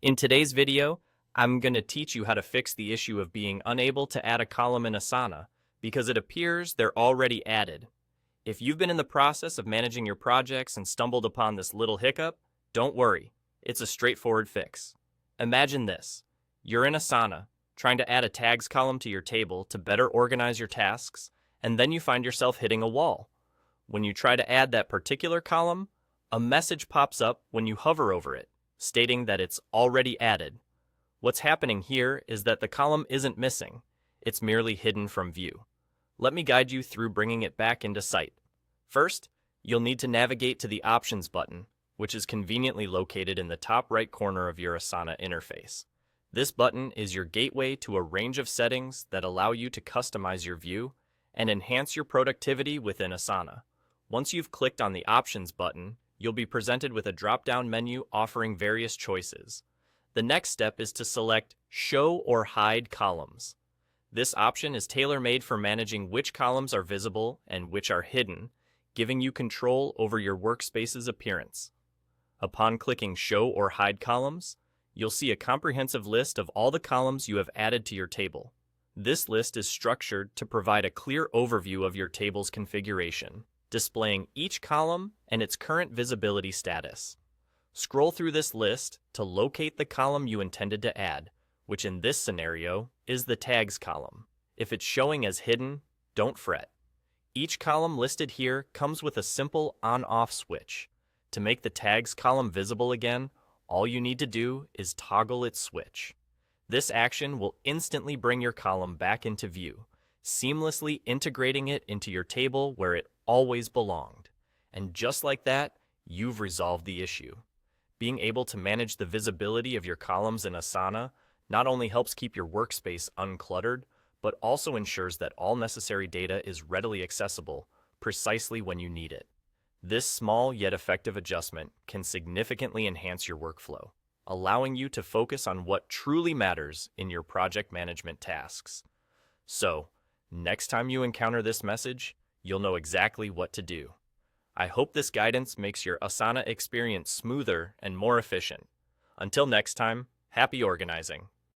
In today's video, I'm going to teach you how to fix the issue of being unable to add a column in Asana because it appears they're already added. If you've been in the process of managing your projects and stumbled upon this little hiccup, don't worry, it's a straightforward fix. Imagine this. You're in Asana, trying to add a tags column to your table to better organize your tasks, and then you find yourself hitting a wall. When you try to add that particular column, a message pops up when you hover over it, stating that it's already added. What's happening here is that the column isn't missing, it's merely hidden from view. Let me guide you through bringing it back into sight. First, you'll need to navigate to the Options button, which is conveniently located in the top right corner of your Asana interface. This button is your gateway to a range of settings that allow you to customize your view and enhance your productivity within Asana. Once you've clicked on the Options button, you'll be presented with a drop-down menu offering various choices. The next step is to select Show or Hide Columns. This option is tailor-made for managing which columns are visible and which are hidden, giving you control over your workspace's appearance. Upon clicking Show or Hide Columns, you'll see a comprehensive list of all the columns you have added to your table. This list is structured to provide a clear overview of your table's configuration, displaying each column and its current visibility status. Scroll through this list to locate the column you intended to add, which in this scenario is the tags column. If it's showing as hidden, don't fret. Each column listed here comes with a simple on-off switch. To make the tags column visible again, all you need to do is toggle its switch. This action will instantly bring your column back into view, seamlessly integrating it into your table where it always belonged. And just like that, you've resolved the issue. Being able to manage the visibility of your columns in Asana not only helps keep your workspace uncluttered, but also ensures that all necessary data is readily accessible precisely when you need it. This small yet effective adjustment can significantly enhance your workflow, allowing you to focus on what truly matters in your project management tasks. So, next time you encounter this message, you'll know exactly what to do. I hope this guidance makes your Asana experience smoother and more efficient. Until next time, happy organizing.